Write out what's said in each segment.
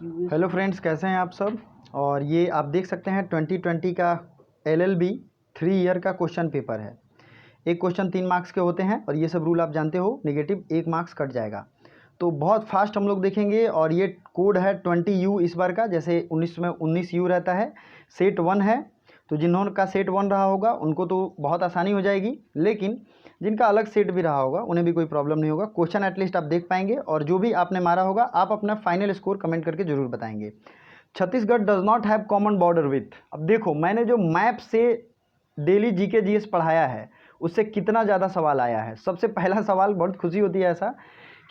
Hello friends, कैसे हैं आप सब। और ये आप देख सकते हैं 2020 का LLB 3 ईयर का क्वेश्चन पेपर है। एक क्वेश्चन 3 मार्क्स के होते हैं और ये सब रूल आप जानते हो, नेगेटिव 1 मार्क्स कट जाएगा। तो बहुत फास्ट हम लोग देखेंगे। और ये कोड है 20U इस बार का, जैसे 19 में 19U रहता है। सेट 1 है, तो जिन्होंने का सेट 1 रहा होगा उनको तो बहुत आसानी हो जाएगी, लेकिन जिनका अलग सेट भी रहा होगा उन्हें भी कोई प्रॉब्लम नहीं होगा। क्वेश्चन एटलीस्ट आप देख पाएंगे और जो भी आपने मारा होगा आप अपना फाइनल स्कोर कमेंट करके जरूर बताएंगे। Chhattisgarh does not have common border with. अब देखो, मैंने जो मैप से डेली जीके जीएस पढ़ाया है उससे कितना ज़्यादा सवाल आया है। सबसे पहला सवाल, बहुत खुशी होती है ऐसा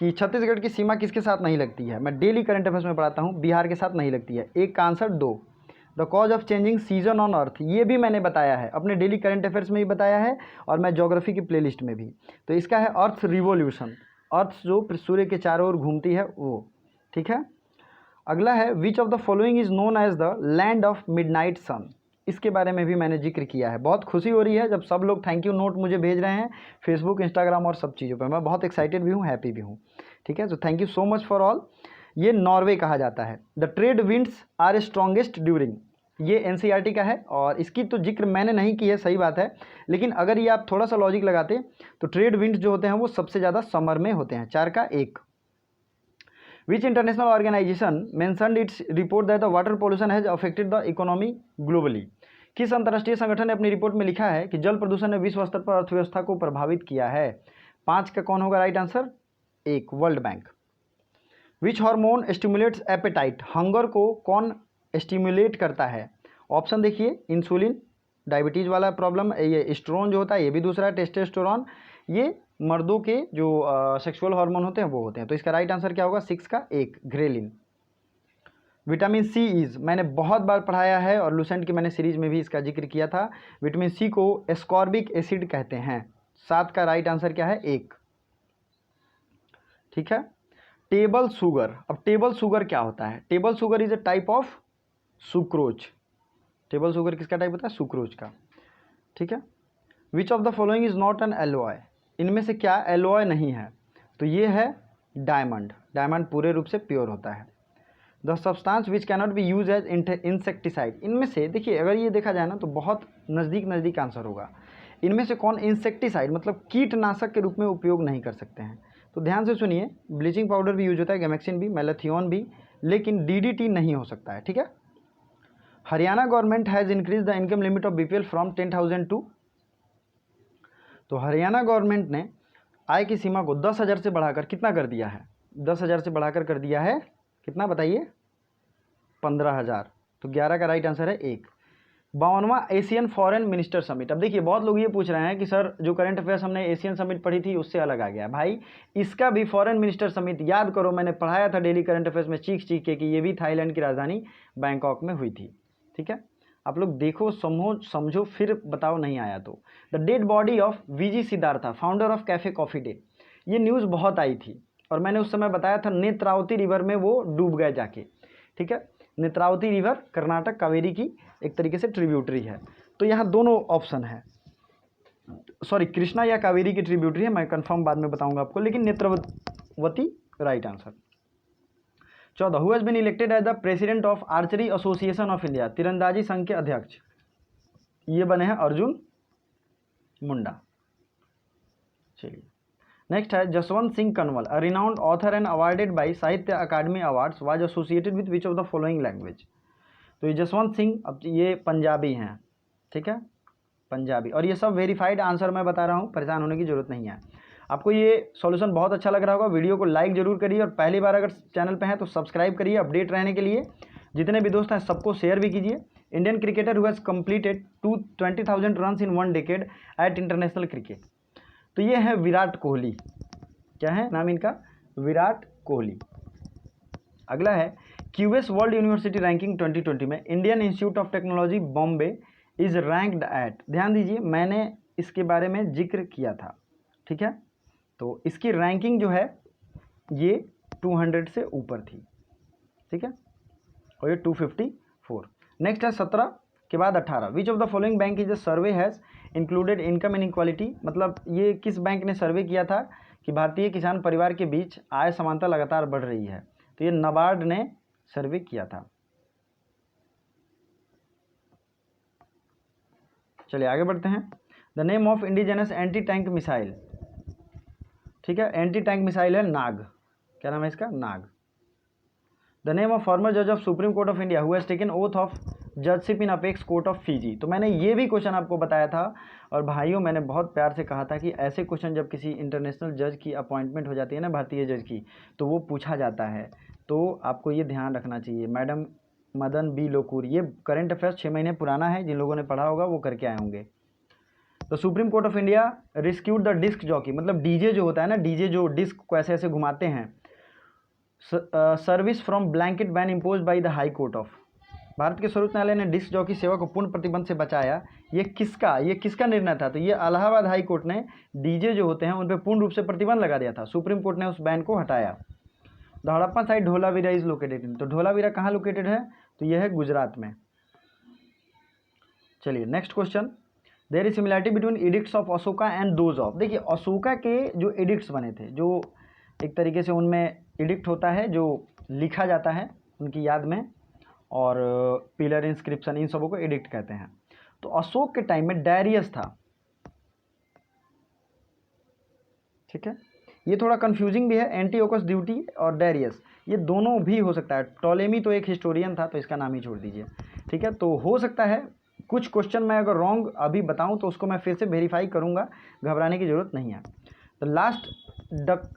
कि छत्तीसगढ़ की सीमा किसके साथ नहीं लगती है। मैं डेली करंट अफेयर्स में पढ़ाता हूँ, बिहार के साथ नहीं लगती है। एक का answer 2, the cause of changing season on earth, ये भी मैंने बताया है, अपने डेली करंट अफेयर्स में भी बताया है और मैं ज्योग्राफी की प्लेलिस्ट में भी। तो इसका है अर्थ रिवोल्यूशन, अर्थ जो सूर्य के चारों ओर घूमती है वो। ठीक है। अगला है which of the following is known as the land of midnight sun, इसके बारे में भी मैंने जिक्र किया है। बहुत खुशी हो रही है जब सब लोग थैंक यू नोट मुझे भेज रहे हैं फेसबुक, इंस्टाग्राम और सब चीज़ों पर। मैं बहुत एक्साइटेड भी हूँ, हैप्पी भी हूँ। ठीक है, तो thank you so much for all. ये नॉर्वे कहा जाता है। The trade winds are strongest during, ये NCERT का है और इसकी तो जिक्र मैंने नहीं की है, सही बात है, लेकिन अगर ये आप थोड़ा सा लॉजिक लगाते तो ट्रेड विंड्स जो होते हैं वो सबसे ज़्यादा समर में होते हैं। 4 का 1। Which international organization mentioned its report that the water pollution has affected the economy globally? किस अंतर्राष्ट्रीय संगठन ने अपनी रिपोर्ट में लिखा है कि जल प्रदूषण ने विश्व स्तर पर अर्थव्यवस्था को प्रभावित किया है। 5 का कौन होगा right answer? 1, world bank. Which hormone stimulates appetite, hunger को कौन स्टिमुलेट करता है? ऑप्शन देखिए, इंसुलिन, डायबिटीज़ वाला प्रॉब्लम, ये एस्ट्रोन जो होता है ये भी दूसरा है, टेस्टोस्टेरोन, ये मर्दों के जो सेक्सुअल हार्मोन होते हैं वो होते हैं। तो इसका राइट आंसर क्या होगा? 6 का 1, ग्रेलिन। विटामिन सी इज, मैंने बहुत बार पढ़ाया है और लूसेंट की मैंने सीरीज में भी इसका जिक्र किया था। विटामिन सी को एस्कॉर्बिक एसिड कहते हैं। 7 का राइट आंसर क्या है? 1। ठीक है। टेबल शुगर, अब टेबल शुगर क्या होता है? Table sugar is a type of sucrose. Table sugar किसका टाइप होता है? सुक्रोज का। ठीक है। Which of the following is not an alloy, इनमें से क्या एलॉय नहीं है? तो ये है डायमंड, डायमंड पूरे रूप से प्योर होता है। The substance which cannot be use as insecticide, इनमें से देखिए अगर ये देखा जाए ना तो बहुत नज़दीक नज़दीक आंसर होगा। इनमें से कौन इंसेक्टिसाइड मतलब कीटनाशक के रूप में उपयोग नहीं कर सकते हैं? तो ध्यान से सुनिए, ब्लीचिंग पाउडर भी यूज होता है, गैमेक्सिन भी, मैलाथियोन भी, लेकिन DDT नहीं हो सकता है। ठीक है। Haryana government has increase the income limit of BPL from 10,000 to, तो हरियाणा गवर्नमेंट ने आय की सीमा को 10,000 से बढ़ाकर कितना कर दिया है? 10,000 से बढ़ाकर कर दिया है कितना बताइए? 15,000। तो 11 का राइट आंसर है 1। 52वां एशियन फॉरेन मिनिस्टर समिट। अब देखिए बहुत लोग ये पूछ रहे हैं कि सर जो करंट अफेयर्स हमने एशियन समिट पढ़ी थी उससे अलग आ गया। भाई इसका भी फॉरेन मिनिस्टर समिट याद करो, मैंने पढ़ाया था डेली करंट अफेयर्स में चीख चीख के कि ये भी थाईलैंड की राजधानी बैंकॉक में हुई थी। ठीक है, आप लोग देखो, समझो फिर बताओ नहीं आया तो। The dead body of VG Siddhartha, founder of cafe coffee day, ये न्यूज़ बहुत आई थी और मैंने उस समय बताया था नेत्रावती रिवर में वो डूब गए जाके। ठीक है, नेत्रावती रिवर कर्नाटक कावेरी की एक तरीके से ट्रिब्यूटरी है। तो यहाँ दोनों ऑप्शन है, सॉरी कृष्णा या कावेरी की ट्रिब्यूटरी है, मैं कंफर्म बाद में बताऊंगा आपको, लेकिन Netravati right answer. 14 who has been elected as the president of archery association of India, तीरंदाजी संघ के अध्यक्ष ये बने हैं अर्जुन मुंडा। चलिए नेक्स्ट है Jaswant Singh Kanwal, a renowned author and awarded by Sahitya Akademi awards, was associated with which of the following language. तो ये जसवंत सिंह, अब ये पंजाबी हैं। ठीक है, पंजाबी, और ये सब वेरीफाइड आंसर मैं बता रहा हूँ, परेशान होने की जरूरत नहीं है। आपको ये सॉल्यूशन बहुत अच्छा लग रहा होगा, वीडियो को लाइक जरूर करिए और पहली बार अगर चैनल पे हैं तो सब्सक्राइब करिए अपडेट रहने के लिए। जितने भी दोस्त हैं सबको शेयर भी कीजिए। Indian cricketer who has completed 20,000 runs in 1 decade at international cricket, तो ये है विराट कोहली। क्या है नाम इनका? विराट कोहली। अगला है QS वर्ल्ड यूनिवर्सिटी रैंकिंग 2020 में Indian institute of technology Bombay is ranked at, ध्यान दीजिए मैंने इसके बारे में जिक्र किया था। ठीक है, तो इसकी रैंकिंग जो है ये 200 से ऊपर थी। ठीक है, और ये 254। नेक्स्ट है 17 के बाद 18, विच of the following bank is a survey has included income inequality, मतलब ये किस बैंक ने सर्वे किया था कि भारतीय किसान परिवार के बीच आय समानता लगातार बढ़ रही है? तो ये नाबार्ड ने सर्वे किया था। चलिए आगे बढ़ते हैं। The name of indigenous anti tank missile, ठीक है, एंटी टैंक मिसाइल है नाग। क्या नाम है इसका? नाग। द नेम ऑफ फॉर्मर जज of supreme Court of India who has taken oath of judgeship in apex court of Fiji. तो मैंने ये भी क्वेश्चन आपको बताया था, और भाइयों मैंने बहुत प्यार से कहा था कि ऐसे क्वेश्चन जब किसी इंटरनेशनल जज की अपॉइंटमेंट हो जाती है ना, भारतीय जज की, तो वो पूछा जाता है। तो आपको ये ध्यान रखना चाहिए। मैडम मदन बी लोकूर, ये करंट अफेयर्स 6 महीने पुराना है, जिन लोगों ने पढ़ा होगा वो करके आए होंगे। तो Supreme Court of India rescued the disc jockey, मतलब डीजे जो होता है ना, डीजे जो डिस्क को ऐसे ऐसे घुमाते हैं, service from blanket ban impose by the high court of. Bharat के सर्वोच्च न्यायालय ने डिस्क जॉकी सेवा को पूर्ण प्रतिबंध से बचाया। ये किसका निर्णय था? तो ये इलाहाबाद हाई कोर्ट ने डीजे जो होते हैं उन पर पूर्ण रूप से प्रतिबंध लगा दिया था। सुप्रीम कोर्ट ने उस बैन को हटाया। The Harappa site Dholavira is located in, तो धोलावीरा कहाँ लोकेटेड है? तो यह है गुजरात में। चलिए next question. There is similarity between edicts of Ashoka and those of. देखिए अशोका के जो एडिक्ट्स बने थे, जो एक तरीके से उनमें एडिक्ट होता है जो लिखा जाता है उनकी याद में, और पिलर इंस्क्रिप्शन, इन सबों को एडिक्ट कहते हैं। तो अशोक के टाइम में डायरियस था, ठीक है। ये थोड़ा कंफ्यूजिंग भी है, एंटीओकस ड्यूटी और डायरियस, ये दोनों भी हो सकता है। टॉलेमी तो एक हिस्टोरियन था, तो इसका नाम ही छोड़ दीजिए, ठीक है। तो हो सकता है कुछ क्वेश्चन मैं अगर रॉन्ग अभी बताऊं तो उसको मैं फिर से वेरीफाई करूंगा, घबराने की जरूरत नहीं है। तो last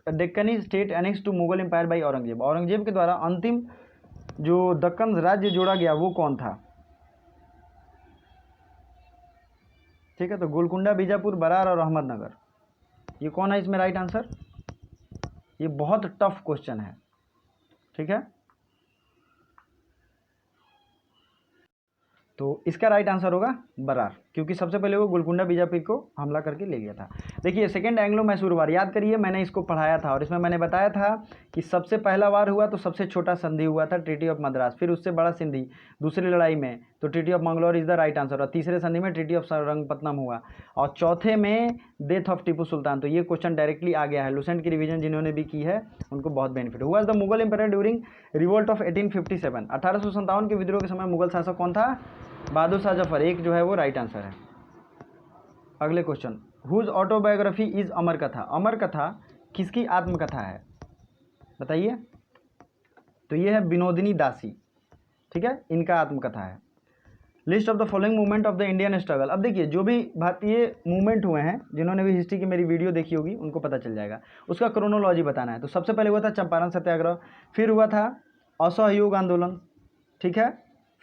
Deccani state annex to Mughal empire by Aurangzeb, Aurangzeb के द्वारा अंतिम जो दक्कन राज्य जोड़ा गया वो कौन था? ठीक है, तो गोलकुंडा, बीजापुर, बरार और अहमदनगर, ये कौन है इसमें राइट आंसर? ये बहुत टफ क्वेश्चन है, ठीक है। तो इसका राइट आंसर होगा बरार, क्योंकि सबसे पहले वो गोलकुंडा बीजापुर को हमला करके ले गया था। देखिए सेकेंड एंग्लो मैसूर वार, याद करिए मैंने इसको पढ़ाया था, और इसमें मैंने बताया था कि सबसे पहला वार हुआ तो सबसे छोटा संधि हुआ था ट्रीटी ऑफ मद्रास, फिर उससे बड़ा संधि दूसरी लड़ाई में तो treaty of Mangalore is the right answer, और तीसरे संधि में ट्रीटी ऑफ श्रीरंगपट्टनम हुआ, और चौथे में डेथ ऑफ टीपू सुल्तान। तो ये क्वेश्चन डायरेक्टली आ गया है, लुसेंट की रिवीजन जिन्होंने भी की है उनको बहुत बेनिफिट हुआ। The Mughal empire during revolt of 1857, 1857 के विद्रोह के समय मुगल शासक कौन था? बहादुर शाह जफर, एक जो है वो राइट आंसर है। अगले क्वेश्चन, हुज ऑटोबायोग्राफी इज अमर कथा, अमर कथा किसकी आत्मकथा है बताइए? तो ये है विनोदिनी दासी, ठीक है, इनका आत्मकथा है। List of the following movement of the Indian struggle, अब देखिए जो भी भारतीय मूवमेंट हुए हैं, जिन्होंने भी हिस्ट्री की मेरी वीडियो देखी होगी उनको पता चल जाएगा, उसका क्रोनोलॉजी बताना है। तो सबसे पहले हुआ था चंपारण सत्याग्रह, फिर हुआ था असहयोग आंदोलन, ठीक है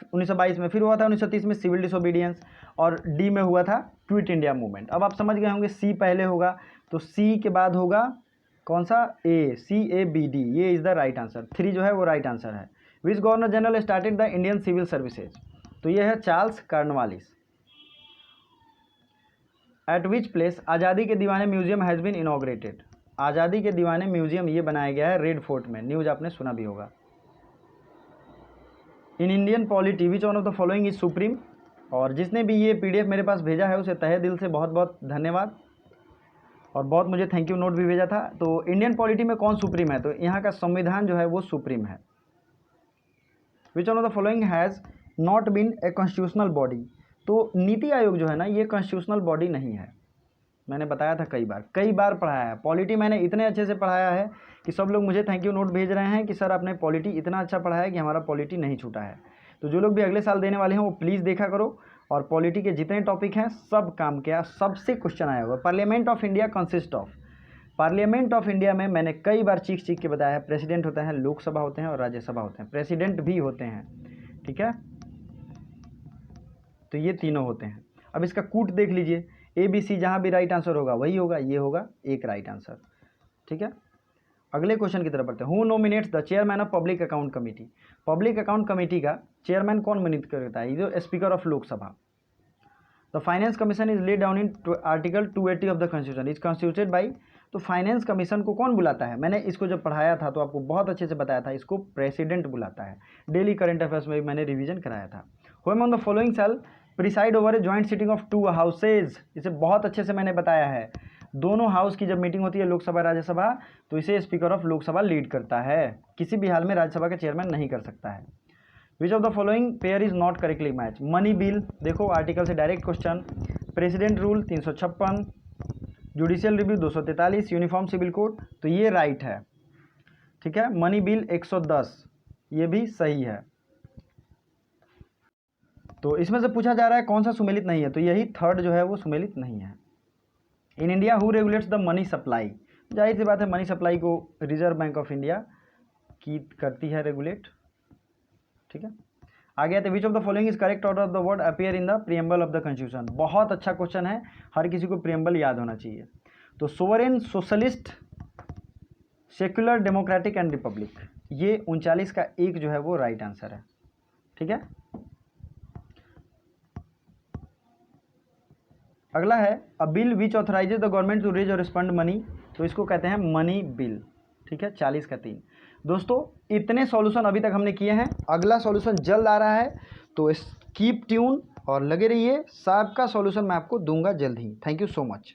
1922 में, फिर हुआ था 1930 में सिविल डिसोबीडियंस, और डी में हुआ था क्विट इंडिया मूवमेंट। अब आप समझ गए होंगे सी पहले होगा, तो सी के बाद होगा कौन सा? ए, CABD, ये इज द राइट आंसर, 3 जो है वो राइट आंसर है। Which governor general started the Indian civil services, तो ये है Charles Cornwallis. At which place आज़ादी के दीवाने म्यूजियम हैज़ बीन इनॉग्रेटेड, आज़ादी के दीवाने म्यूजियम ये बनाया गया है रेड फोर्ट में, न्यूज़ आपने सुना भी होगा। In Indian polity which one of the following is supreme, और जिसने भी ये PDF मेरे पास भेजा है उसे तहे दिल से बहुत बहुत धन्यवाद, और बहुत मुझे थैंक यू नोट भी भेजा था। तो इंडियन पॉलिटी में कौन सुप्रीम है? तो यहाँ का संविधान जो है वो सुप्रीम है। Which one of the following has not been a constitutional body, तो नीति आयोग जो है ना ये कॉन्स्टिट्यूशनल बॉडी नहीं है, मैंने बताया था कई बार पढ़ाया है। पॉलिटी मैंने इतने अच्छे से पढ़ाया है कि सब लोग मुझे थैंक यू नोट भेज रहे हैं कि सर आपने पॉलिटी इतना अच्छा पढ़ाया है कि हमारा पॉलिटी नहीं छूटा है। तो जो लोग भी अगले साल देने वाले हैं वो प्लीज़ देखा करो, और पॉलिटी के जितने टॉपिक हैं सब काम किया, सबसे क्वेश्चन आया होगा। Parliament of India consist of, parliament of India में मैंने कई बार चीख के बताया है, प्रेसिडेंट होता है, लोकसभा होते हैं और राज्यसभा होते हैं, प्रेसिडेंट भी होते हैं, ठीक है। तो ये तीनों होते हैं। अब इसका कूट देख लीजिए, ABC जहाँ भी राइट आंसर होगा वही होगा, ये होगा एक राइट आंसर, ठीक है। अगले क्वेश्चन की तरफ बढ़ते हैं। Who nominates the chairman of public account committee, public account committee का चेयरमैन कौन नोमिनेट करता है? ये जो speaker of Lok Sabha. The finance commission is laid down in article 280 of the constitution, is constituted by, तो फाइनेंस कमीशन को कौन बुलाता है? मैंने इसको जब पढ़ाया था तो आपको बहुत अच्छे से बताया था, इसको प्रेसिडेंट बुलाता है। डेली करंट अफेयर्स में भी मैंने रिवीजन कराया था। हुम on the following shall preside over a joint sitting of 2 houses, इसे बहुत अच्छे से मैंने बताया है। दोनों हाउस की जब मीटिंग होती है, लोकसभा राज्यसभा, तो इसे स्पीकर ऑफ लोकसभा लीड करता है, किसी भी हाल में राज्यसभा का चेयरमैन नहीं कर सकता है। Which of the following pair is not correctly match? Money bill, देखो आर्टिकल से direct question, president rule 356, judicial review 243, uniform civil code, तो ये राइट है, ठीक है। मनी बिल 110, ये भी सही है। तो इसमें से पूछा जा रहा है कौन सा सुमेलित नहीं है, तो यही थर्ड जो है वो सुमेलित नहीं है। In India who regulates the money supply? जाहिर सी बात है, मनी सप्लाई को रिजर्व बैंक ऑफ इंडिया की करती है रेगुलेट, ठीक है। आगे आते, विच of the following is correct order of the word appear in the preamble of the constitution? बहुत अच्छा क्वेश्चन है, हर किसी को प्रीएम्बल याद होना चाहिए। तो sovereign, socialist, secular, democratic and Republic, ये 39 का एक जो है वो राइट आंसर है, ठीक है। अगला है a bill which authorises the government to raise और स्पेंड मनी, तो इसको कहते हैं मनी बिल, ठीक है। 40 का 3। दोस्तों इतने सॉल्यूशन अभी तक हमने किए हैं, अगला सॉल्यूशन जल्द आ रहा है, तो कीप ट्यून और लगे रहिए, सबका सॉल्यूशन मैं आपको दूंगा जल्द ही। Thank you so much.